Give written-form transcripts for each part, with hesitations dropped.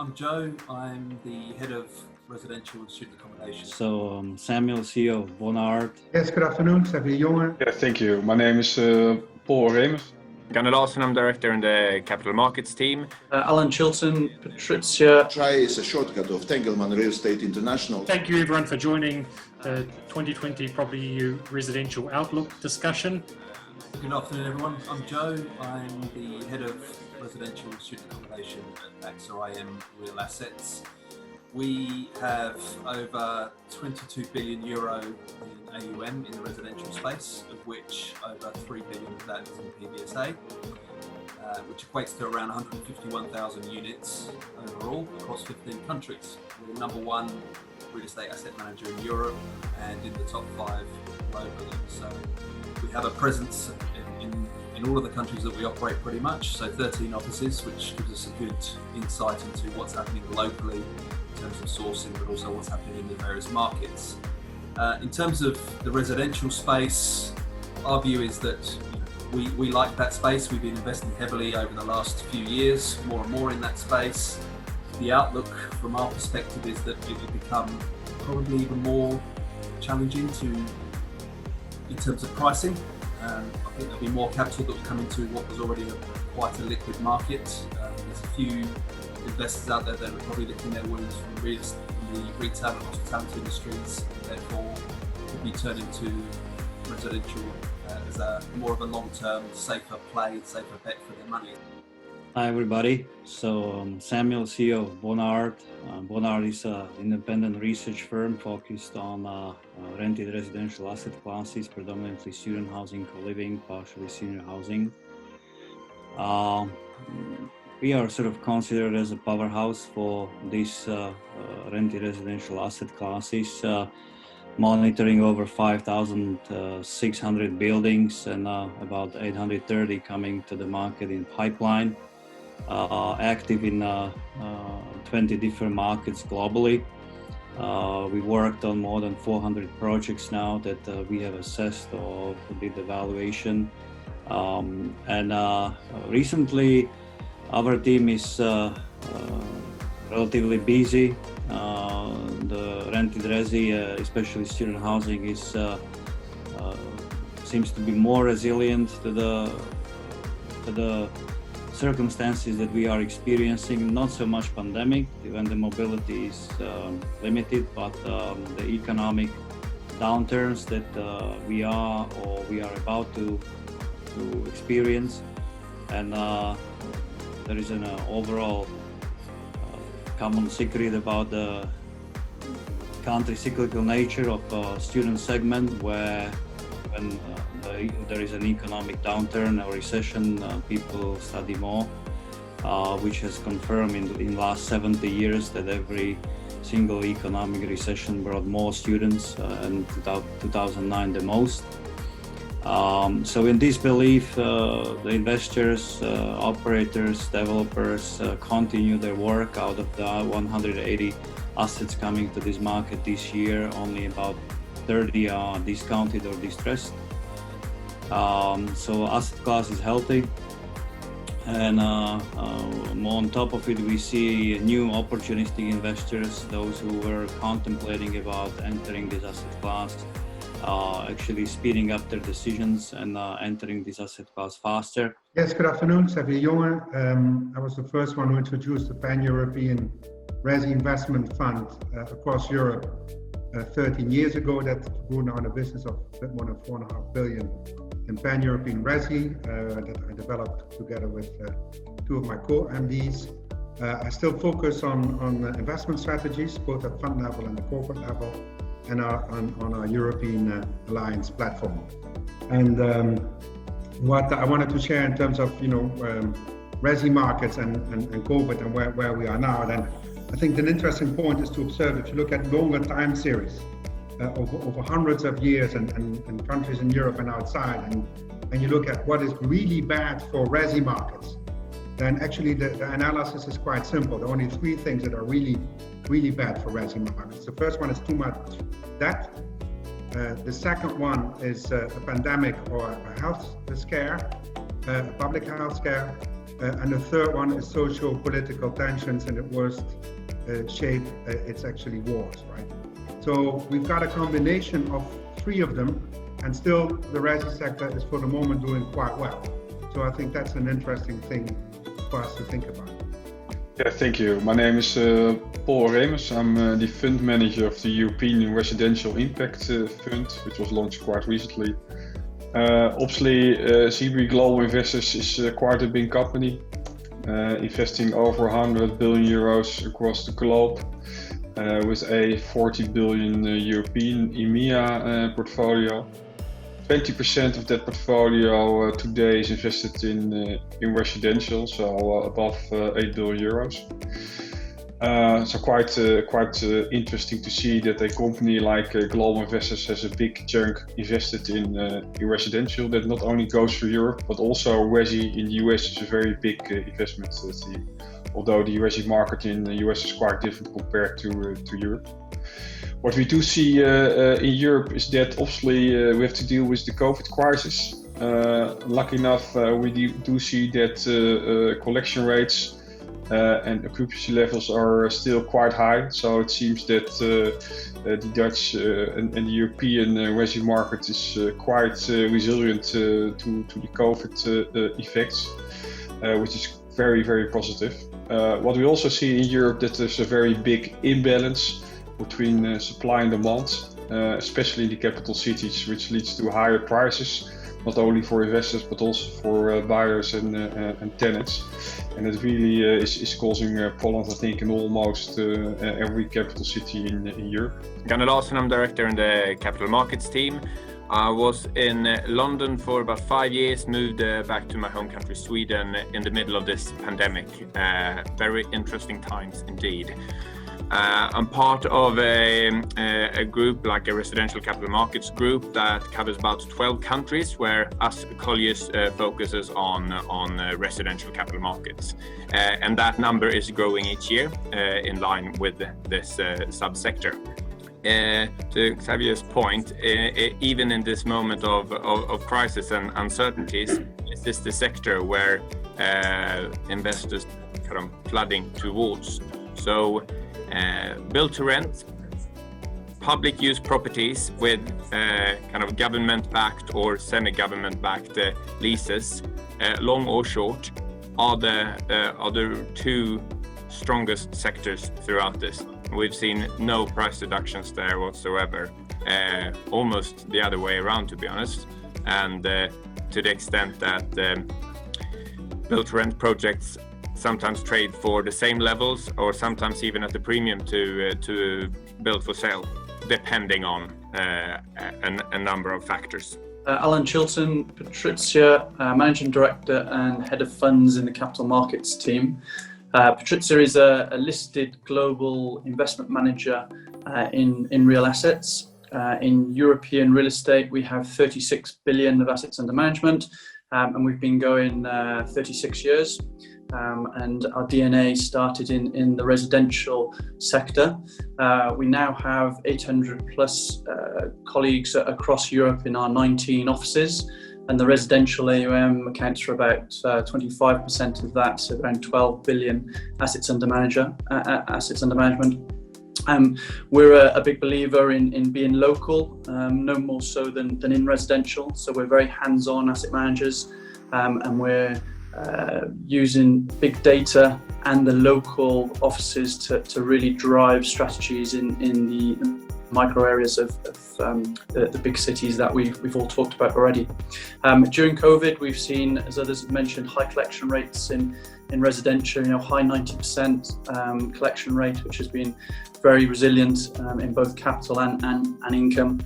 I'm Joe. I'm the head of residential and student accommodation. So Samuel, CEO of Bonard. Yes, good afternoon, Xavier, Jongen. Yeah, thank you. My name is Oremus. Gunnar, Larsson, I'm director in the capital markets team. Chilten, PATRIZIA. Trei is a shortcut of Tengelman Real Estate International. Thank you everyone for joining the 2020 PropertyEU Residential Outlook discussion. Good afternoon everyone. I'm Joe. I'm the head of residential and student accommodation at XRIM Real Assets. We have over 22 billion euro in AUM in the residential space, of which over 3 billion of that is in PBSA, which equates to around 151,000 units overall across 15 countries. We're the number one real estate asset manager in Europe and in the top 5 globally. So we have a presence in all of the countries that we operate pretty much. So 13 offices, which gives us a good insight into what's happening locally in terms of sourcing, but also what's happening in the various markets. In terms of the residential space, our view is that we like that space. We've been investing heavily over the last few years, more and more in that space. The outlook from our perspective is that it will become probably even more challenging in terms of pricing. I think there'll be more capital that will come into what was already quite a liquid market. There's a few investors out there that are probably licking their wounds from the retail and hospitality industries, and therefore will be turning to residential as a more of a long-term, safer play, safer bet for their money. Hi everybody. So Samuel, CEO of Bonard. Bonard is an independent research firm focused on rented residential asset classes, predominantly student housing, co-living, partially senior housing. We are sort of considered as a powerhouse for these rented residential asset classes, monitoring over 5,600 buildings and about 830 coming to the market in pipeline. Active in 20 different markets globally. We worked on more than 400 projects now that we have assessed or did evaluation. Recently our team is relatively busy. The rented resi, especially student housing, is seems to be more resilient to the circumstances that we are experiencing. Not so much pandemic, when the mobility is limited, but the economic downturns that we are about to experience, and there is an overall common secret about the counter-cyclical nature of student segment, where when there is an economic downturn or recession, people study more, which has confirmed in last 70 years that every single economic recession brought more students, and 2009 the most. So in this belief, the investors, operators, developers continue their work. Out of the 180 assets coming to this market this year, only about 30 are discounted or distressed. So asset class is healthy, and more on top of it, we see new opportunistic investors, those who were contemplating about entering this asset class, actually speeding up their decisions and entering this asset class faster. Yes, good afternoon, Xavier, Jongen. I was the first one who introduced the Pan-European Resi Investment Fund across Europe 13 years ago. That grew now in a business of a bit more than 4.5 billion in Pan-European Resi that I developed together with 2 of my co-MDs. I still focus on investment strategies, both at fund level and the corporate level, and on our European Alliance platform. And what I wanted to share in terms of Resi markets and COVID and where we are now, then I think an interesting point is to observe, if you look at longer time series, over hundreds of years and countries in Europe and outside, and you look at what is really bad for Resi markets, then actually the analysis is quite simple. There are only 3 things that are really bad for Resi markets. The first one is too much debt. The second one is a pandemic or a health scare, a public health scare. And the third one is socio-political tensions, and at worst shape, it's actually wars, right? So we've got a combination of three of them, and still the resi sector is for the moment doing quite well. So I think that's an interesting thing for us to think about. Yeah, thank you. My name is Oremus. I'm the fund manager of the European Residential Impact Fund, which was launched quite recently. Obviously, CBRE Global Investors is quite a big company, investing over 100 billion euros across the globe, with a 40 billion European EMEA portfolio. 20% of that portfolio today is invested in residential, so above 8 billion euros. So quite interesting to see that a company like Global Investors has a big chunk invested in residential that not only goes for Europe, but also resi in the US is a very big investment theme. Although the resi market in the US is quite different compared to Europe. What we do see in Europe is that obviously we have to deal with the COVID crisis. Lucky enough, we do see that collection rates and occupancy levels are still quite high. So it seems that the Dutch and the European resi market is quite resilient to the COVID effects, which is very, very positive. What we also see in Europe that there's a very big imbalance between supply and demand, especially in the capital cities, which leads to higher prices, not only for investors but also for buyers and tenants. And it really is causing problems, I think, in almost every capital city in Europe. Gunnar Larsson, I'm director in the capital markets team. I was in London for about 5 years, moved back to my home country, Sweden, in the middle of this pandemic. Very interesting times indeed. I'm part of a group, like a residential capital markets group, that covers about 12 countries, where us Colliers focuses on residential capital markets. And that number is growing each year in line with this subsector. To Xavier's point, even in this moment of crisis and uncertainties, is this the sector where investors kind of flooding towards? So build to rent, public use properties with kind of government-backed or semi-government-backed leases, long or short, are the two strongest sectors throughout this. We've seen no price reductions there whatsoever, almost the other way around, to be honest. And to the extent that build-to-rent projects sometimes trade for the same levels, or sometimes even at the premium to build for sale, depending on a number of factors. Chilten, PATRIZIA, Managing Director and Head of Funds in the Capital Markets team. PATRIZIA is a listed global investment manager in real assets. In European real estate, we have 36 billion of assets under management, and we've been going 36 years. And our DNA started in the residential sector. We now have 800 plus colleagues across Europe in our 19 offices, and the residential AUM accounts for about 25% of that, so around 12 billion assets under management. We're a big believer in being local, no more so than in residential. So we're very hands-on asset managers, and we're using big data and the local offices to really drive strategies in the micro areas of the big cities that we've all talked about already. During COVID, we've seen, as others have mentioned, high collection rates in residential, high 90% collection rate, which has been very resilient in both capital and income.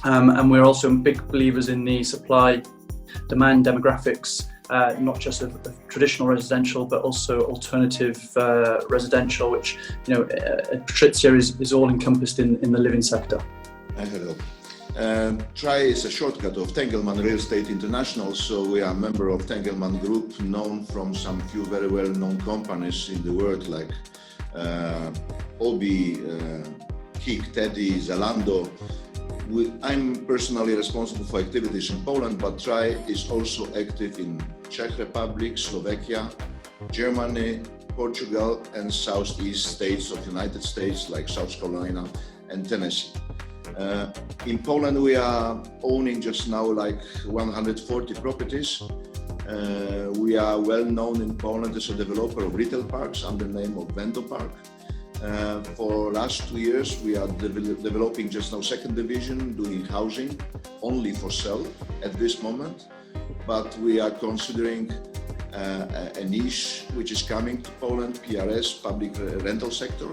And we're also big believers in the supply demand demographics, not just of traditional residential, but also alternative residential, which PATRIZIA is all encompassed in the living sector. Hello. Trei is a shortcut of Tengelmann Real Estate International, so we are a member of Tengelmann Group, known from some few very well-known companies in the world like Obi, Kik, Teddy, Zalando. I'm personally responsible for activities in Poland, but Trei is also active in Czech Republic, Slovakia, Germany, Portugal, and southeast states of the United States like South Carolina and Tennessee. In Poland, we are owning just now like 140 properties. We are well known in Poland as a developer of retail parks under the name of Vento Park. For last 2 years, we are developing just now second division, doing housing only for sale at this moment. But we are considering a niche which is coming to Poland, PRS, public rental sector.